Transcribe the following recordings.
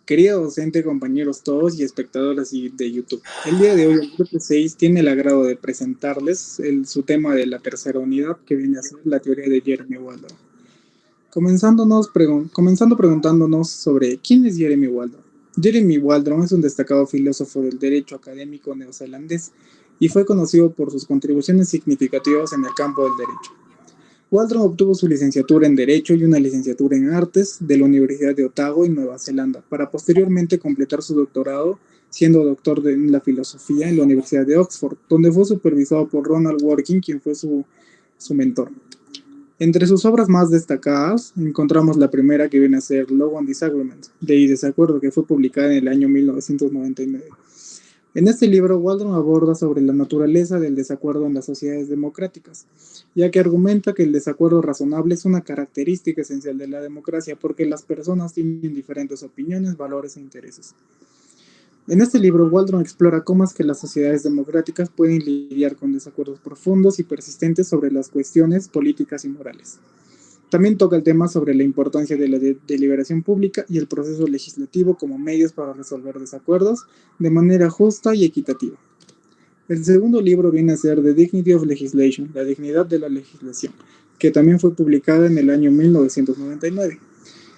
Querido docente, compañeros todos y espectadores de YouTube. El día de hoy el grupo 6 tiene el agrado de presentarles su tema de la tercera unidad, que viene a ser la teoría de Jeremy Waldron. Comenzando preguntándonos sobre quién es Jeremy Waldron. Jeremy Waldron es un destacado filósofo del derecho académico neozelandés y fue conocido por sus contribuciones significativas en el campo del derecho. Waldron obtuvo su licenciatura en Derecho y una licenciatura en Artes de la Universidad de Otago en Nueva Zelanda, para posteriormente completar su doctorado siendo doctor en la filosofía en la Universidad de Oxford, donde fue supervisado por Ronald Dworkin, quien fue su mentor. Entre sus obras más destacadas encontramos la primera, que viene a ser Law and Disagreement, de desacuerdo, que fue publicada en el año 1999. En este libro, Waldron aborda sobre la naturaleza del desacuerdo en las sociedades democráticas, ya que argumenta que el desacuerdo razonable es una característica esencial de la democracia porque las personas tienen diferentes opiniones, valores e intereses. En este libro, Waldron explora cómo es que las sociedades democráticas pueden lidiar con desacuerdos profundos y persistentes sobre las cuestiones políticas y morales. También toca el tema sobre la importancia de la deliberación pública y el proceso legislativo como medios para resolver desacuerdos de manera justa y equitativa. El segundo libro viene a ser The Dignity of Legislation, la dignidad de la legislación, que también fue publicada en el año 1999.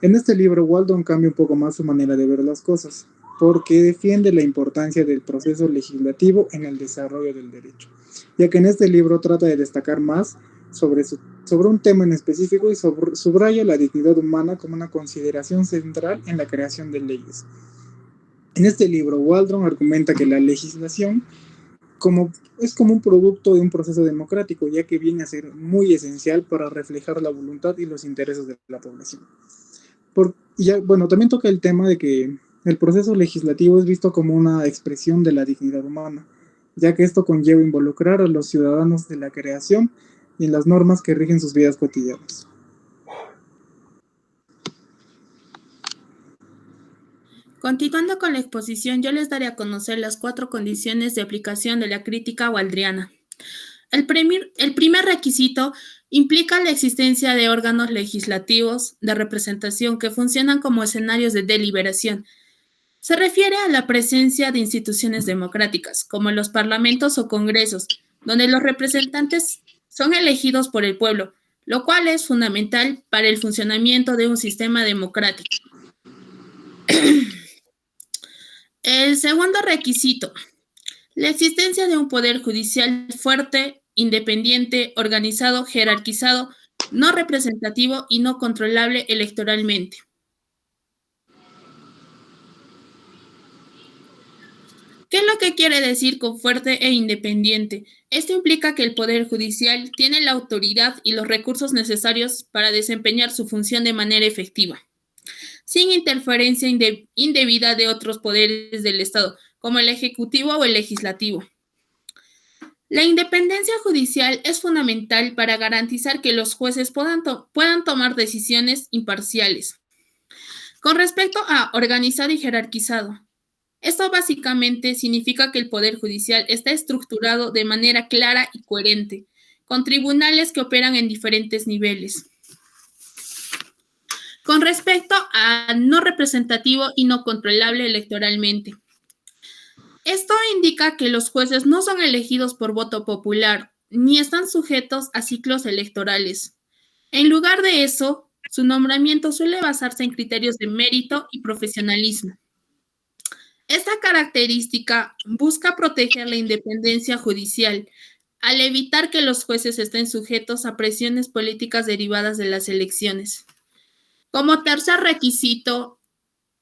En este libro, Waldron cambia un poco más su manera de ver las cosas, porque defiende la importancia del proceso legislativo en el desarrollo del derecho, ya que en este libro trata de destacar más sobre un tema en específico y subraya la dignidad humana como una consideración central en la creación de leyes. En este libro, Waldron argumenta que la legislación es como un producto de un proceso democrático, ya que viene a ser muy esencial para reflejar la voluntad y los intereses de la población. También toca el tema de que el proceso legislativo es visto como una expresión de la dignidad humana, ya que esto conlleva involucrar a los ciudadanos de la creación y en las normas que rigen sus vidas cotidianas. Continuando con la exposición, yo les daré a conocer las 4 condiciones de aplicación de la crítica waldriana. El primer requisito implica la existencia de órganos legislativos de representación que funcionan como escenarios de deliberación. Se refiere a la presencia de instituciones democráticas, como los parlamentos o congresos, donde los representantes son elegidos por el pueblo, lo cual es fundamental para el funcionamiento de un sistema democrático. El segundo requisito, la existencia de un poder judicial fuerte, independiente, organizado, jerarquizado, no representativo y no controlable electoralmente. ¿Qué es lo que quiere decir con fuerte e independiente? Esto implica que el Poder Judicial tiene la autoridad y los recursos necesarios para desempeñar su función de manera efectiva, sin interferencia indebida de otros poderes del Estado, como el Ejecutivo o el Legislativo. La independencia judicial es fundamental para garantizar que los jueces puedan tomar decisiones imparciales. Con respecto a organizado y jerarquizado, esto básicamente significa que el Poder Judicial está estructurado de manera clara y coherente, con tribunales que operan en diferentes niveles. Con respecto a no representativo y no controlable electoralmente, esto indica que los jueces no son elegidos por voto popular, ni están sujetos a ciclos electorales. En lugar de eso, su nombramiento suele basarse en criterios de mérito y profesionalismo. Esta característica busca proteger la independencia judicial al evitar que los jueces estén sujetos a presiones políticas derivadas de las elecciones. Como tercer requisito,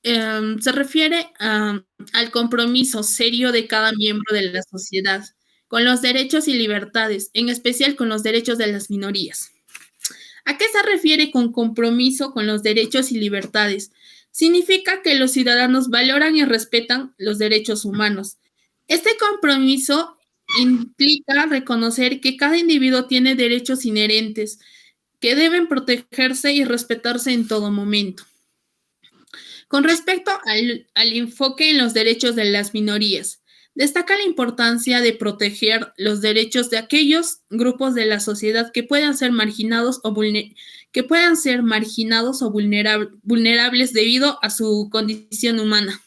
se refiere al compromiso serio de cada miembro de la sociedad con los derechos y libertades, en especial con los derechos de las minorías. ¿A qué se refiere con compromiso con los derechos y libertades? Significa que los ciudadanos valoran y respetan los derechos humanos. Este compromiso implica reconocer que cada individuo tiene derechos inherentes que deben protegerse y respetarse en todo momento. Con respecto al enfoque en los derechos de las minorías, Destaca la importancia de proteger los derechos de aquellos grupos de la sociedad que puedan ser marginados o vulnerables debido a su condición humana.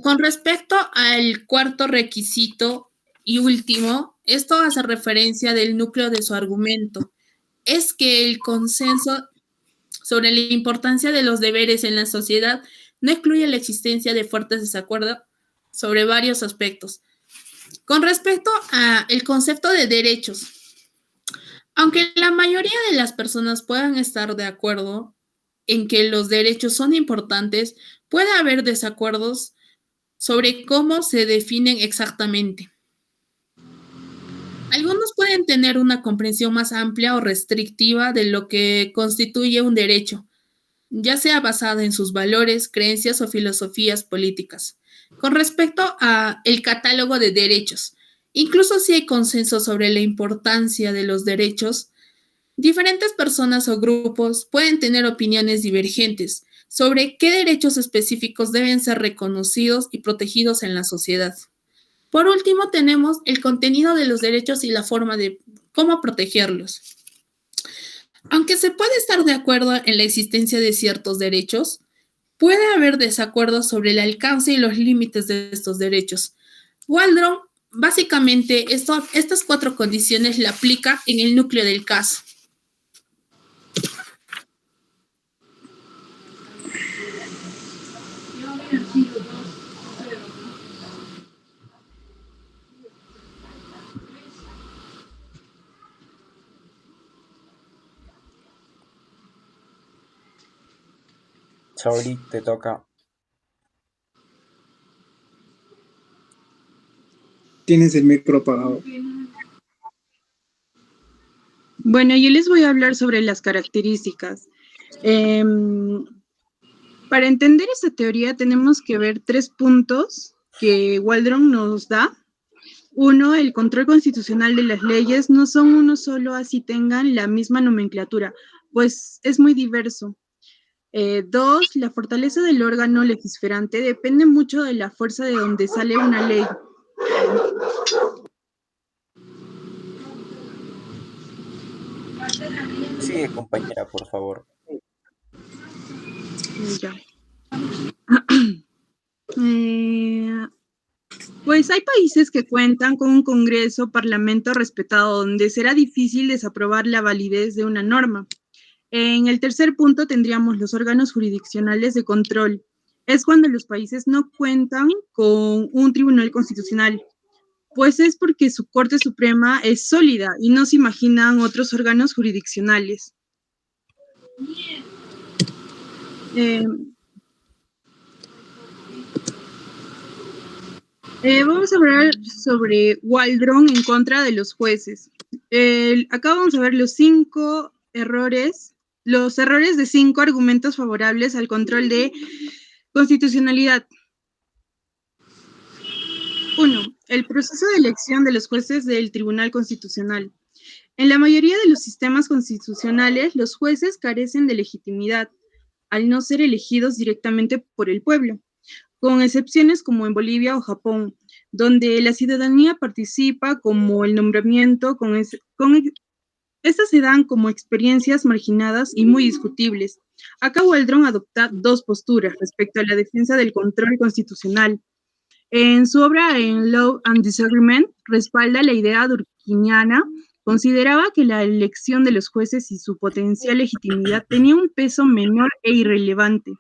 Con respecto al cuarto requisito y último, esto hace referencia del núcleo de su argumento. Es que el consenso sobre la importancia de los deberes en la sociedad no excluye la existencia de fuertes desacuerdos sobre varios aspectos. Con respecto al concepto de derechos, aunque la mayoría de las personas puedan estar de acuerdo en que los derechos son importantes, puede haber desacuerdos sobre cómo se definen exactamente. Algunos pueden tener una comprensión más amplia o restrictiva de lo que constituye un derecho, ya sea basada en sus valores, creencias o filosofías políticas. Con respecto a el catálogo de derechos, incluso si hay consenso sobre la importancia de los derechos, diferentes personas o grupos pueden tener opiniones divergentes sobre qué derechos específicos deben ser reconocidos y protegidos en la sociedad. Por último, tenemos el contenido de los derechos y la forma de cómo protegerlos. Aunque se puede estar de acuerdo en la existencia de ciertos derechos, puede haber desacuerdos sobre el alcance y los límites de estos derechos. Waldron, básicamente, estas 4 condiciones la aplica en el núcleo del caso. Sauri, te toca. Tienes el micro apagado. Bueno, yo les voy a hablar sobre las características. Para entender esta teoría tenemos que ver 3 puntos que Waldron nos da. 1, el control constitucional de las leyes no son uno solo así tengan la misma nomenclatura, pues es muy diverso. 2, la fortaleza del órgano legisferante depende mucho de la fuerza de donde sale una ley. Sigue, compañera, por favor. Ya. Pues hay países que cuentan con un Congreso, Parlamento respetado, donde será difícil desaprobar la validez de una norma. En el tercer punto tendríamos los órganos jurisdiccionales de control. Es cuando los países no cuentan con un tribunal constitucional, pues es porque su Corte Suprema es sólida y no se imaginan otros órganos jurisdiccionales. Vamos a hablar sobre Waldron en contra de los jueces. Acá vamos a ver los errores de 5 argumentos favorables al control de constitucionalidad. 1. El proceso de elección de los jueces del Tribunal Constitucional. En la mayoría de los sistemas constitucionales, los jueces carecen de legitimidad, al no ser elegidos directamente por el pueblo, con excepciones como en Bolivia o Japón, donde la ciudadanía participa como el nombramiento, estas se dan como experiencias marginadas y muy discutibles. Acá Waldron adopta 2 posturas respecto a la defensa del control constitucional. En su obra en Law and Disagreement, respalda la idea durkheimiana. Consideraba que la elección de los jueces y su potencial legitimidad tenía un peso menor e irrelevante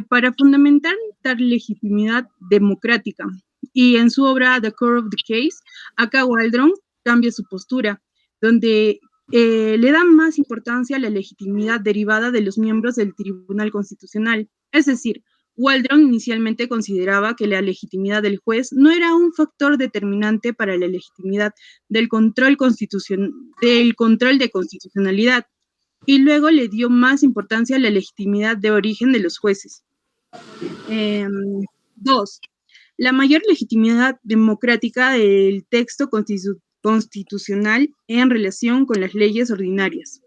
para fundamentar tal legitimidad democrática. Y en su obra The Core of the Case, acá Waldron cambia su postura, donde le da más importancia a la legitimidad derivada de los miembros del Tribunal Constitucional. Es decir, Waldron inicialmente consideraba que la legitimidad del juez no era un factor determinante para la legitimidad del control de constitucionalidad, y luego le dio más importancia a la legitimidad de origen de los jueces. 2. La mayor legitimidad democrática del texto constitucional en relación con las leyes ordinarias.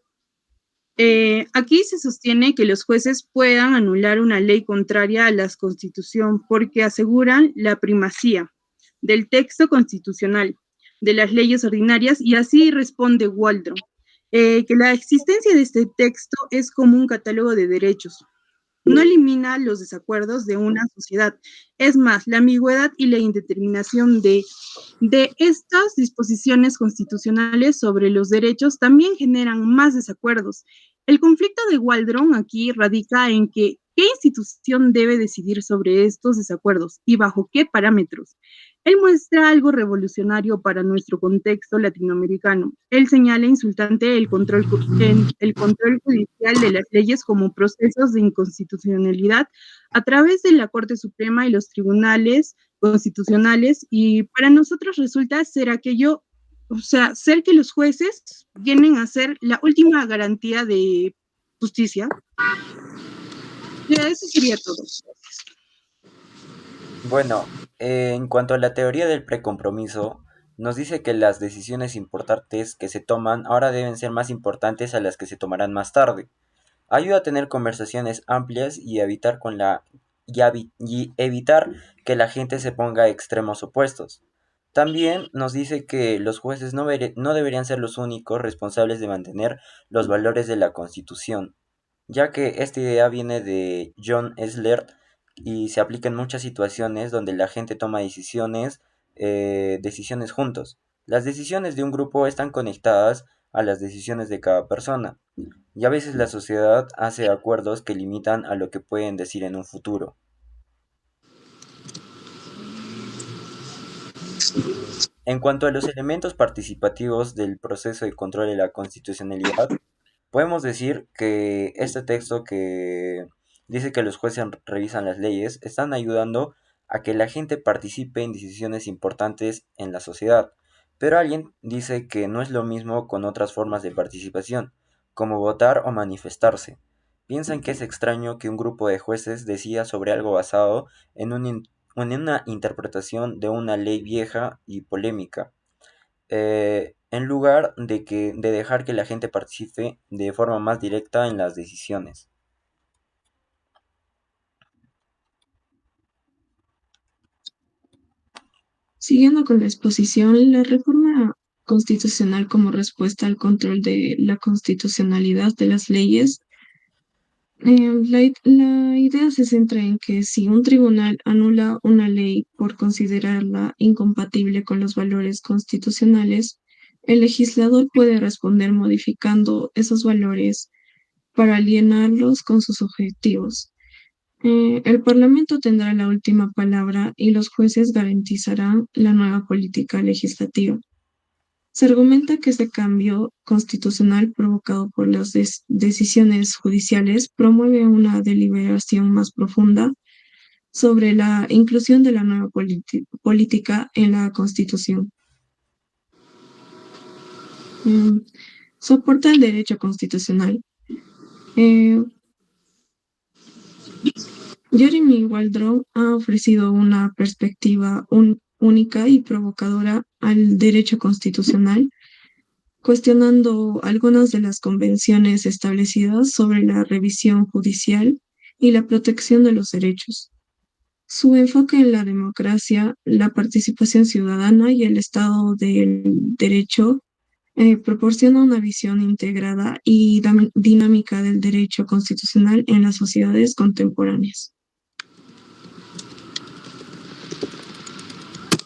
Aquí se sostiene que los jueces puedan anular una ley contraria a la Constitución porque aseguran la primacía del texto constitucional, de las leyes ordinarias, y así responde Waldron, que la existencia de este texto es como un catálogo de derechos. No elimina los desacuerdos de una sociedad. Es más, la ambigüedad y la indeterminación de estas disposiciones constitucionales sobre los derechos también generan más desacuerdos. El conflicto de Waldron aquí radica en que qué institución debe decidir sobre estos desacuerdos y bajo qué parámetros. Él muestra algo revolucionario para nuestro contexto latinoamericano. Él señala insultante el control judicial de las leyes como procesos de inconstitucionalidad a través de la Corte Suprema y los tribunales constitucionales, y para nosotros resulta ser aquello, o sea, ser que los jueces vienen a ser la última garantía de justicia. Ya, eso sería todo. Bueno, en cuanto a la teoría del precompromiso, nos dice que las decisiones importantes que se toman ahora deben ser más importantes a las que se tomarán más tarde. Ayuda a tener conversaciones amplias y evitar que la gente se ponga a extremos opuestos. También nos dice que los jueces no deberían ser los únicos responsables de mantener los valores de la Constitución, ya que esta idea viene de John Slert y se aplica en muchas situaciones donde la gente toma decisiones juntos. Las decisiones de un grupo están conectadas a las decisiones de cada persona, y a veces la sociedad hace acuerdos que limitan a lo que pueden decir en un futuro. En cuanto a los elementos participativos del proceso de control de la constitucionalidad, podemos decir que este texto que dice que los jueces revisan las leyes están ayudando a que la gente participe en decisiones importantes en la sociedad. Pero alguien dice que no es lo mismo con otras formas de participación, como votar o manifestarse. Piensan que es extraño que un grupo de jueces decida sobre algo basado en una interpretación de una ley vieja y polémica, en lugar de dejar que la gente participe de forma más directa en las decisiones. Siguiendo con la exposición, la reforma constitucional como respuesta al control de la constitucionalidad de las leyes, la idea se centra en que si un tribunal anula una ley por considerarla incompatible con los valores constitucionales, el legislador puede responder modificando esos valores para alinearlos con sus objetivos. El Parlamento tendrá la última palabra y los jueces garantizarán la nueva política legislativa. Se argumenta que este cambio constitucional provocado por las decisiones judiciales promueve una deliberación más profunda sobre la inclusión de la nueva política en la Constitución. Soporta el derecho constitucional. Jeremy Waldron ha ofrecido una perspectiva única y provocadora al derecho constitucional, cuestionando algunas de las convenciones establecidas sobre la revisión judicial y la protección de los derechos. Su enfoque en la democracia, la participación ciudadana y el Estado del Derecho proporciona una visión integrada y dinámica del derecho constitucional en las sociedades contemporáneas.